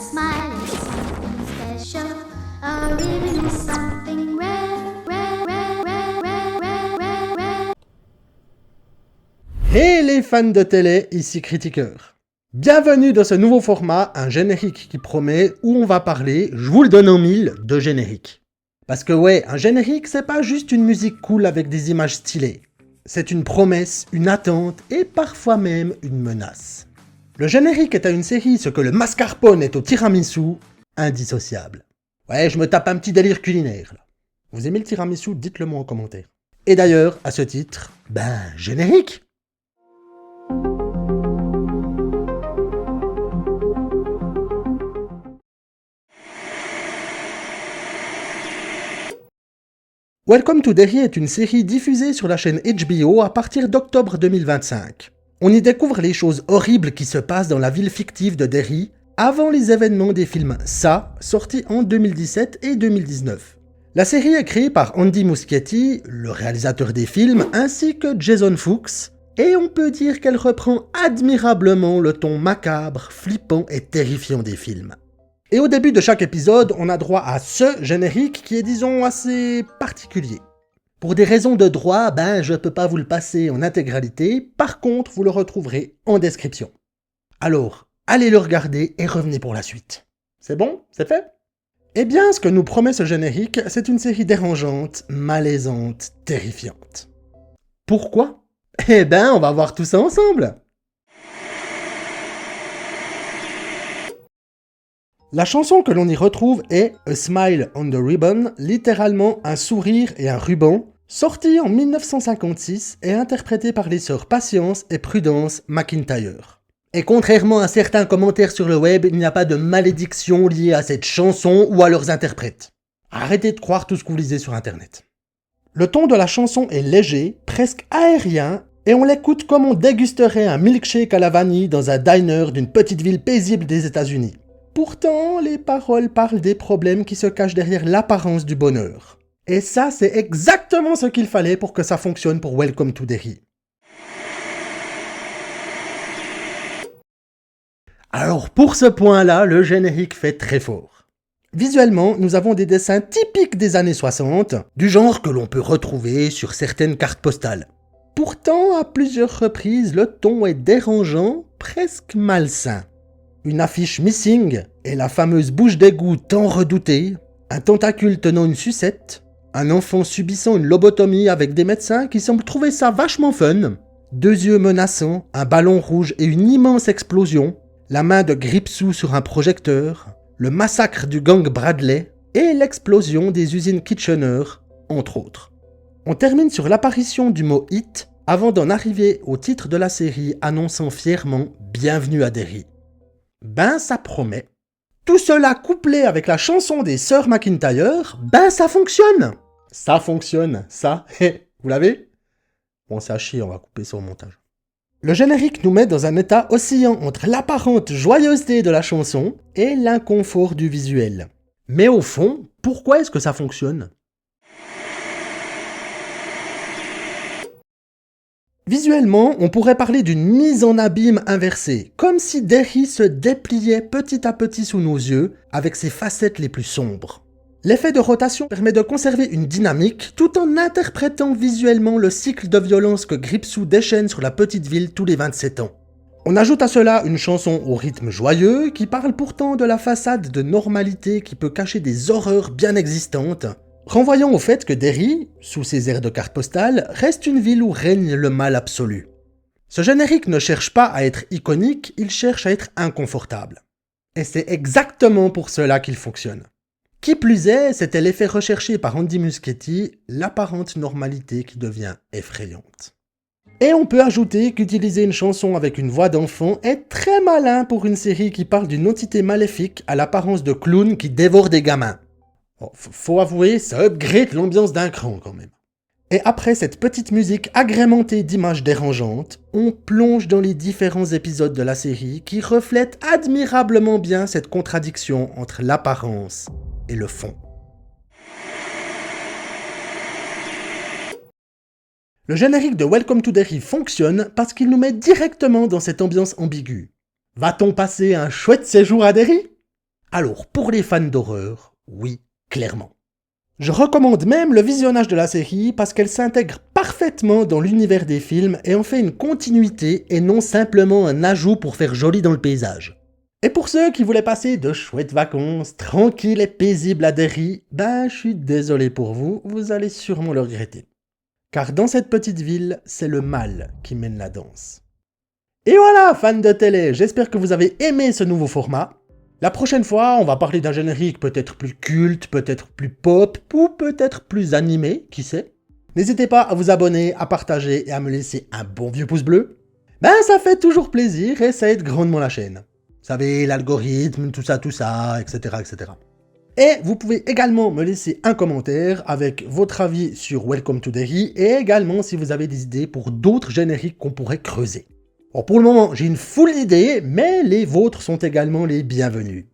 smile is something special. A ribbon is something rare, rare, rare, rare, rare, rare, rare, rare. Hey les fans de télé, ici Critiqueur. Bienvenue dans ce nouveau format, un générique qui promet, où on va parler, je vous le donne en mille, de générique. Parce que ouais, un générique c'est pas juste une musique cool avec des images stylées. C'est une promesse, une attente et parfois même une menace. Le générique est à une série ce que le mascarpone est au tiramisu, indissociable. Ouais, je me tape un petit délire culinaire là. Vous aimez le tiramisu? Dites-le moi en commentaire. Et d'ailleurs, à ce titre, générique! Welcome to Derry est une série diffusée sur la chaîne HBO à partir d'octobre 2025. On y découvre les choses horribles qui se passent dans la ville fictive de Derry avant les événements des films Ça, sortis en 2017 et 2019. La série est créée par Andy Muschietti, le réalisateur des films, ainsi que Jason Fuchs, et on peut dire qu'elle reprend admirablement le ton macabre, flippant et terrifiant des films. Et au début de chaque épisode, on a droit à ce générique qui est, disons, assez particulier. Pour des raisons de droit, je peux pas vous le passer en intégralité, par contre, vous le retrouverez en description. Alors, allez le regarder et revenez pour la suite. C'est bon? C'est fait? Eh bien, ce que nous promet ce générique, c'est une série dérangeante, malaisante, terrifiante. Pourquoi? On va voir tout ça ensemble. La chanson que l'on y retrouve est A Smile on the Ribbon, littéralement un sourire et un ruban, sortie en 1956 et interprétée par les sœurs Patience et Prudence McIntyre. Et contrairement à certains commentaires sur le web, il n'y a pas de malédiction liée à cette chanson ou à leurs interprètes. Arrêtez de croire tout ce que vous lisez sur internet. Le ton de la chanson est léger, presque aérien, et on l'écoute comme on dégusterait un milkshake à la vanille dans un diner d'une petite ville paisible des États-Unis. Pourtant, les paroles parlent des problèmes qui se cachent derrière l'apparence du bonheur. Et ça, c'est exactement ce qu'il fallait pour que ça fonctionne pour Welcome to Derry. Alors, pour ce point-là, le générique fait très fort. Visuellement, nous avons des dessins typiques des années 60, du genre que l'on peut retrouver sur certaines cartes postales. Pourtant, à plusieurs reprises, le ton est dérangeant, presque malsain. Une affiche missing et la fameuse bouche d'égout tant redoutée, un tentacule tenant une sucette, un enfant subissant une lobotomie avec des médecins qui semblent trouver ça vachement fun, deux yeux menaçants, un ballon rouge et une immense explosion, la main de Gripsou sur un projecteur, le massacre du gang Bradley et l'explosion des usines Kitchener, entre autres. On termine sur l'apparition du mot « hit » avant d'en arriver au titre de la série annonçant fièrement « Bienvenue à Derry ». Ça promet. Tout cela couplé avec la chanson des sœurs McIntyre, ça fonctionne. Ça fonctionne, ça, vous l'avez? Bon, c'est à chier, on va couper ça au montage. Le générique nous met dans un état oscillant entre l'apparente joyeuseté de la chanson et l'inconfort du visuel. Mais au fond, pourquoi est-ce que ça fonctionne? Visuellement, on pourrait parler d'une mise en abîme inversée, comme si Derry se dépliait petit à petit sous nos yeux, avec ses facettes les plus sombres. L'effet de rotation permet de conserver une dynamique, tout en interprétant visuellement le cycle de violence que Gripsou déchaîne sur la petite ville tous les 27 ans. On ajoute à cela une chanson au rythme joyeux, qui parle pourtant de la façade de normalité qui peut cacher des horreurs bien existantes, renvoyant au fait que Derry, sous ses airs de carte postale, reste une ville où règne le mal absolu. Ce générique ne cherche pas à être iconique, il cherche à être inconfortable. Et c'est exactement pour cela qu'il fonctionne. Qui plus est, c'était l'effet recherché par Andy Muschietti, l'apparente normalité qui devient effrayante. Et on peut ajouter qu'utiliser une chanson avec une voix d'enfant est très malin pour une série qui parle d'une entité maléfique à l'apparence de clown qui dévore des gamins. Bon, faut avouer, ça upgrade l'ambiance d'un cran quand même. Et après cette petite musique agrémentée d'images dérangeantes, on plonge dans les différents épisodes de la série qui reflètent admirablement bien cette contradiction entre l'apparence et le fond. Le générique de Welcome to Derry fonctionne parce qu'il nous met directement dans cette ambiance ambiguë. Va-t-on passer un chouette séjour à Derry ? Alors, pour les fans d'horreur, oui, clairement. Je recommande même le visionnage de la série parce qu'elle s'intègre parfaitement dans l'univers des films et en fait une continuité et non simplement un ajout pour faire joli dans le paysage. Et pour ceux qui voulaient passer de chouettes vacances, tranquilles et paisibles à Derry, je suis désolé pour vous, vous allez sûrement le regretter. Car dans cette petite ville, c'est le mal qui mène la danse. Et voilà, fans de télé, j'espère que vous avez aimé ce nouveau format. La prochaine fois, on va parler d'un générique peut-être plus culte, peut-être plus pop, ou peut-être plus animé, qui sait. N'hésitez pas à vous abonner, à partager et à me laisser un bon vieux pouce bleu. Ça fait toujours plaisir et ça aide grandement la chaîne. Vous savez, l'algorithme, tout ça, etc., etc. Et vous pouvez également me laisser un commentaire avec votre avis sur Welcome to Derry et également si vous avez des idées pour d'autres génériques qu'on pourrait creuser. Bon, pour le moment, j'ai une foule d'idées, mais les vôtres sont également les bienvenus.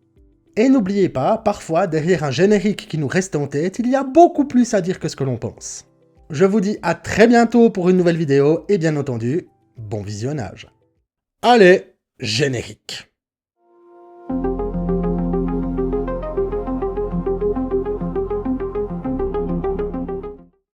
Et n'oubliez pas, parfois, derrière un générique qui nous reste en tête, il y a beaucoup plus à dire que ce que l'on pense. Je vous dis à très bientôt pour une nouvelle vidéo, et bien entendu, bon visionnage. Allez, générique.